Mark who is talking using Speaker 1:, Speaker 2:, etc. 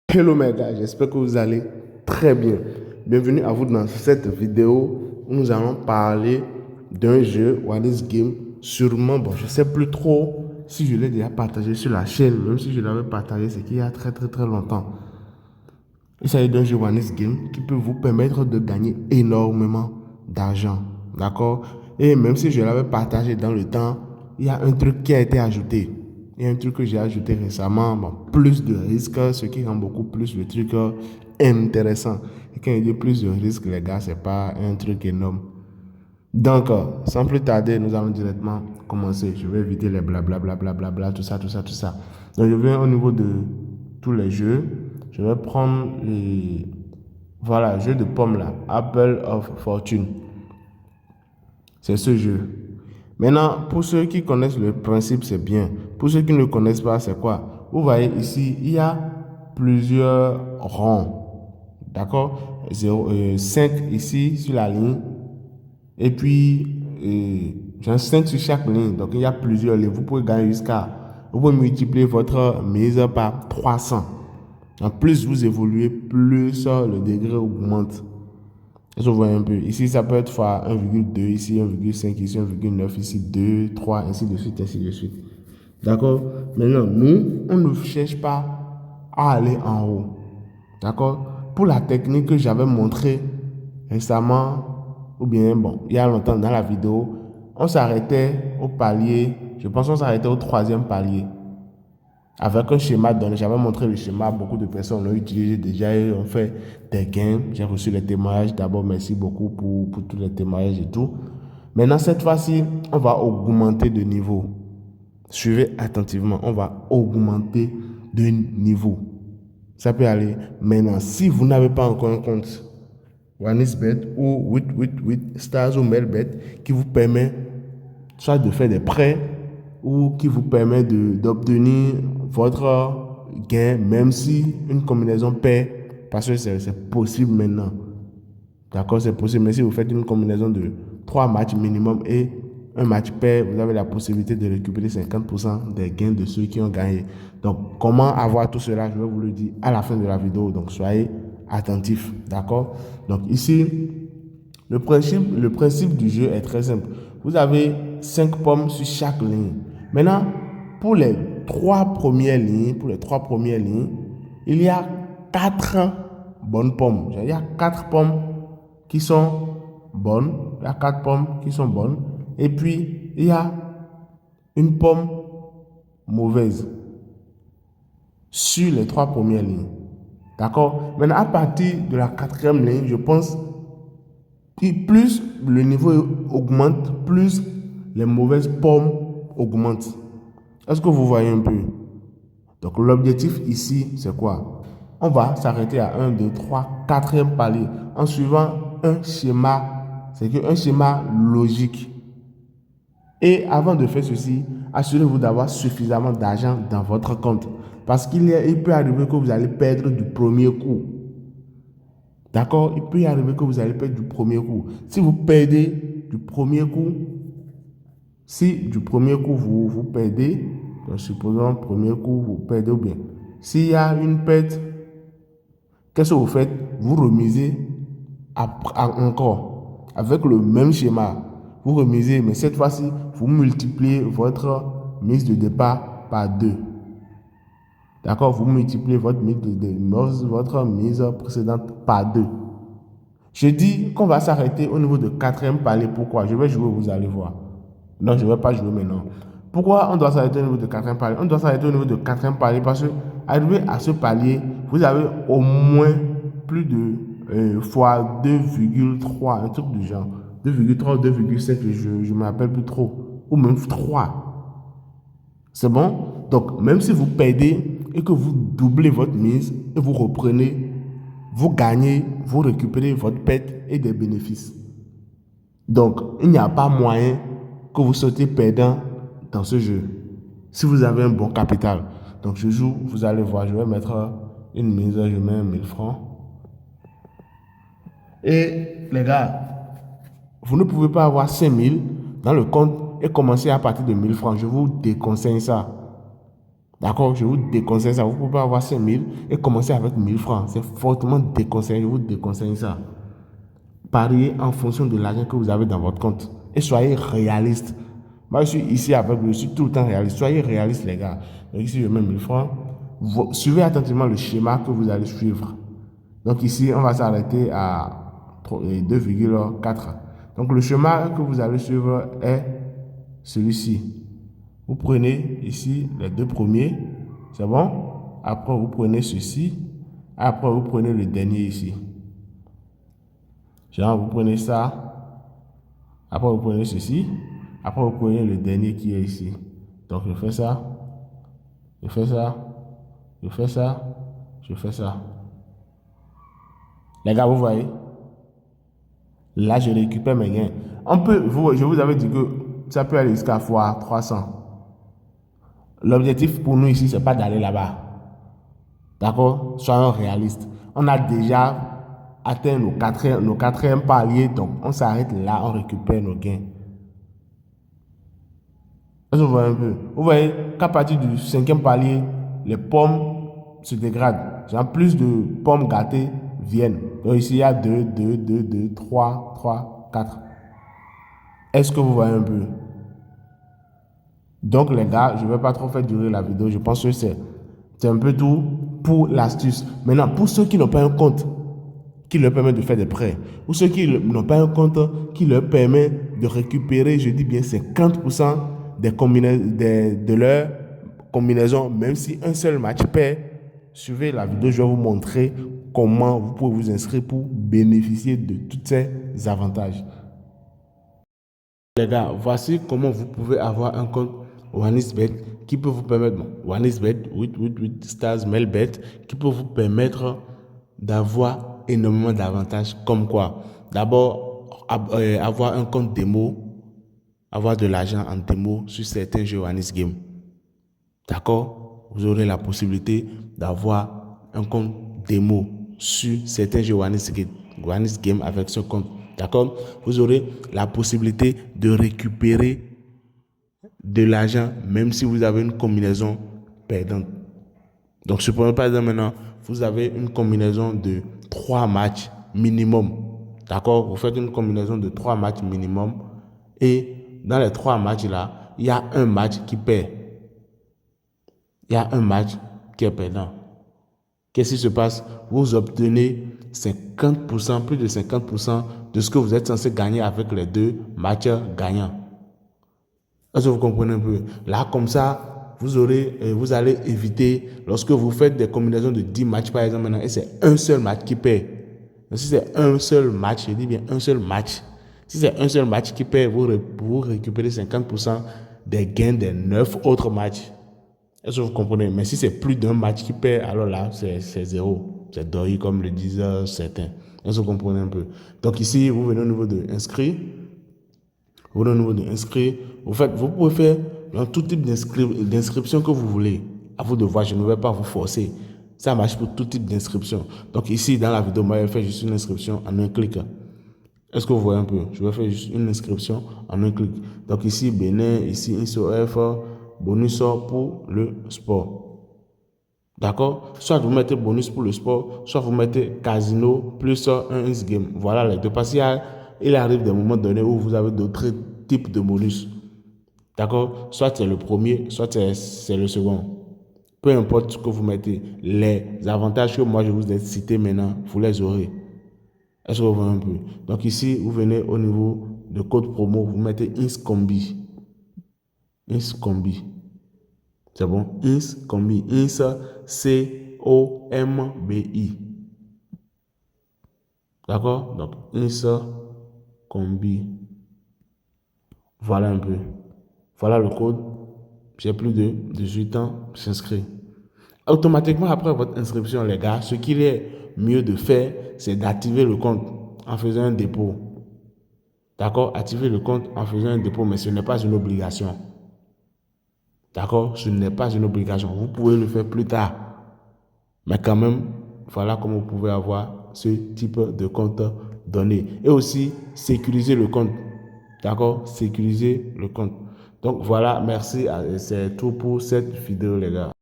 Speaker 1: Hello mes gars, j'espère que vous allez très bien. Bienvenue à vous dans cette vidéo où nous allons parler d'un jeu, One Game. Sûrement, bon, je sais plus trop si je l'ai déjà partagé sur la chaîne, même si je l'avais partagé, c'est qu'il y a très longtemps. Il s'agit d'un jeu One Game qui peut vous permettre de gagner énormément d'argent. D'accord? Et même si je l'avais partagé dans le temps, il y a un truc qui a été ajouté. Il y a un truc que j'ai ajouté récemment, bon, plus de risques, ce qui rend beaucoup plus le truc intéressant. Et quand il dit plus de risques, les gars, c'est pas un truc énorme. Donc, sans plus tarder, nous allons directement commencer. Je vais éviter les blablabla, tout ça. Donc, je viens au niveau de tous les jeux. Je vais prendre les... Voilà, jeu de pommes là. Apple of Fortune. C'est ce jeu. Maintenant, pour ceux qui connaissent le principe, c'est bien. Pour ceux qui ne le connaissent pas, c'est quoi? Vous voyez ici, il y a plusieurs ronds. D'accord? 5 ici sur la ligne. Et puis, j'ai 5 sur chaque ligne. Donc, il y a plusieurs lignes. Vous pouvez gagner jusqu'à... Vous pouvez multiplier votre mise par 300. En plus, vous évoluez, plus le degré augmente. Est-ce que vous voyez un peu? Ici, ça peut être fois 1,2, ici 1,5, ici 1,9, ici 2, 3, ainsi de suite, ainsi de suite. D'accord? Maintenant, nous, on ne cherche pas à aller en haut. D'accord? Pour la technique que j'avais montrée récemment, ou bien, bon, il y a longtemps dans la vidéo, on s'arrêtait au palier, je pense qu'on s'arrêtait au 3e palier. Avec un schéma donné, j'avais montré le schéma, beaucoup de personnes l'ont utilisé déjà et ont fait des gains. J'ai reçu les témoignages. D'abord, merci beaucoup pour tous les témoignages et tout. Maintenant, cette fois-ci, on va augmenter de niveau. Suivez attentivement, on va augmenter de niveau. Ça peut aller. Maintenant, si vous n'avez pas encore un compte OneXBet ou with Stars ou Melbet qui vous permet soit de faire des prêts ou qui vous permet d'obtenir votre gain, même si une combinaison paie, parce que c'est possible maintenant. D'accord, c'est possible, mais si vous faites une combinaison de 3 matchs minimum et un match pair, vous avez la possibilité de récupérer 50% des gains de ceux qui ont gagné. Donc, comment avoir tout cela, je vais vous le dire à la fin de la vidéo. Donc, soyez attentifs. D'accord? Donc, ici, le principe du jeu est très simple. Vous avez 5 pommes sur chaque ligne. Maintenant, pour les 3 premières lignes, il y a 4 bonnes pommes. Il y a 4 pommes qui sont bonnes. Il y a 4 pommes qui sont bonnes. Et puis, il y a une pomme mauvaise sur les 3 premières lignes. D'accord? Maintenant, à partir de la 4e ligne, je pense que plus le niveau augmente, plus les mauvaises pommes augmentent. Est-ce que vous voyez un peu? Donc, l'objectif ici, c'est quoi? On va s'arrêter à 1, 2, 3, 4e palier en suivant un schéma. C'est un schéma logique. Et avant de faire ceci, assurez-vous d'avoir suffisamment d'argent dans votre compte. Parce qu'il peut arriver que vous allez perdre du premier coup. D'accord? Il peut y arriver que vous allez perdre du premier coup. Si vous perdez du premier coup, vous perdez, supposons premier coup vous perdez ou bien, s'il y a une perte, qu'est-ce que vous faites? Vous remisez encore avec le même schéma. Vous remisez, mais cette fois-ci, vous multipliez votre mise de départ par 2. D'accord? Vous multipliez votre mise précédente par 2. Je dis qu'on va s'arrêter au niveau de 4e palier. Pourquoi? Je vais jouer, vous allez voir. Non, je ne vais pas jouer maintenant. Pourquoi on doit s'arrêter au niveau de 4e palier? On doit s'arrêter au niveau de 4e palier parce que, arrivé à ce palier, vous avez au moins plus de fois 2,3, un truc du genre. 2,3 ou 2,7, je ne me rappelle plus trop. Ou même 3. C'est bon? Donc, même si vous perdez et que vous doublez votre mise et vous reprenez, vous gagnez, vous récupérez votre perte et des bénéfices. Donc, il n'y a pas moyen que vous sortez perdant dans ce jeu. Si vous avez un bon capital. Donc, je joue, vous allez voir, je vais mettre une mise, je mets 1000 francs. Et les gars, vous ne pouvez pas avoir 5000 dans le compte et commencer à partir de 1000 francs. Je vous déconseille ça. D'accord, je vous déconseille ça. Vous ne pouvez pas avoir 5 000 et commencer avec 1 000 francs. C'est fortement déconseillé. Je vous déconseille ça. Pariez en fonction de l'argent que vous avez dans votre compte. Et soyez réaliste. Moi, je suis ici avec vous. Je suis tout le temps réaliste. Soyez réaliste, les gars. Donc ici, je mets 1 000 francs. Suivez attentivement le schéma que vous allez suivre. Donc ici, on va s'arrêter à 2,4. Donc le schéma que vous allez suivre est celui-ci. Vous prenez ici les 2 premiers, c'est bon? Après, vous prenez ceci. Après, vous prenez le dernier ici. Genre, vous prenez ça. Après, vous prenez ceci. Après, vous prenez le dernier qui est ici. Donc, je fais ça. Je fais ça. Je fais ça. Je fais ça. Les gars, vous voyez? Là, je récupère mes gains. Je vous avais dit que ça peut aller jusqu'à fois 300. L'objectif pour nous ici, ce n'est pas d'aller là-bas. D'accord? Soyons réalistes. On a déjà atteint nos quatrièmes paliers, donc on s'arrête là, on récupère nos gains. Est-ce que vous voyez un peu? Vous voyez qu'à partir du 5e palier, les pommes se dégradent. Genre plus de pommes gâtées viennent. Donc ici, il y a 2, 2, 2, 2, 3, 3, 4. Est-ce que vous voyez un peu? Donc les gars, je ne vais pas trop faire durer la vidéo. Je pense que c'est un peu tout pour l'astuce. Maintenant, pour ceux qui n'ont pas un compte qui leur permet de faire des prêts, ou ceux qui n'ont pas un compte qui leur permet de récupérer, je dis bien 50% de leur combinaison, même si un seul match perd, suivez la vidéo, je vais vous montrer comment vous pouvez vous inscrire pour bénéficier de tous ces avantages. Les gars, voici comment vous pouvez avoir un compte OneXBet qui peut vous permettre, OneXBet, 8 stars, Melbet, qui peut vous permettre d'avoir énormément d'avantages comme quoi? D'abord, avoir un compte démo, avoir de l'argent en démo sur certains jeux OneXGame. D'accord? Vous aurez la possibilité d'avoir un compte démo sur certains jeux OneXGame avec ce compte. D'accord? Vous aurez la possibilité de récupérer de l'argent même si vous avez une combinaison perdante. Donc, supprenons par exemple maintenant, vous avez une combinaison de 3 matchs minimum. D'accord? Vous faites une combinaison de 3 matchs minimum et dans les 3 matchs là, il y a un match qui perd. Il y a un match qui est perdant. Qu'est-ce qui se passe? Vous obtenez 50%, plus de 50% de ce que vous êtes censé gagner avec les 2 matchs gagnants. Est-ce que vous comprenez un peu? Là, comme ça, vous allez éviter, lorsque vous faites des combinaisons de 10 matchs, par exemple, maintenant, et c'est un seul match qui perd. Donc, si c'est un seul match, je dis bien un seul match. Si c'est un seul match qui perd, vous récupérez 50% des gains des 9 autres matchs. Est-ce que vous comprenez? Mais si c'est plus d'un match qui perd, alors là, c'est zéro. C'est doré comme le disent certains. Est-ce que vous comprenez un peu? Donc ici, vous venez au niveau de inscrire. Vous venez au niveau de inscrire. Vous pouvez faire dans tout type d'inscription que vous voulez. À vous de voir, je ne vais pas vous forcer. Ça marche pour tout type d'inscription. Donc ici, dans la vidéo, moi, je vais faire juste une inscription en un clic. Est-ce que vous voyez un peu? Je vais faire juste une inscription en un clic. Donc ici, Bénin, ici, INSOF, bonus pour le sport. D'accord? Soit vous mettez bonus pour le sport, soit vous mettez casino plus un game. Voilà les deux. Parce qu'il arrive des moments donnés où vous avez d'autres types de bonus. D'accord? Soit c'est le premier, soit c'est le second. Peu importe ce que vous mettez, les avantages que moi je vous ai cités maintenant, vous les aurez. Est-ce que vous voyez un peu? Donc ici, vous venez au niveau de code promo, vous mettez INSCOMBI. INSCOMBI. C'est bon? INSCOMBI. INSCOMBI. D'accord? Donc INSCOMBI. Voilà un peu. Voilà le code. J'ai plus de 18 ans, j'inscris. Automatiquement, après votre inscription, les gars, ce qu'il est mieux de faire, c'est d'activer le compte en faisant un dépôt. D'accord? Activer le compte en faisant un dépôt, mais ce n'est pas une obligation. D'accord? Ce n'est pas une obligation. Vous pouvez le faire plus tard. Mais quand même, voilà comment vous pouvez avoir ce type de compte donné. Et aussi, sécuriser le compte. D'accord? Sécuriser le compte. Donc voilà, merci. C'est tout pour cette vidéo, les gars.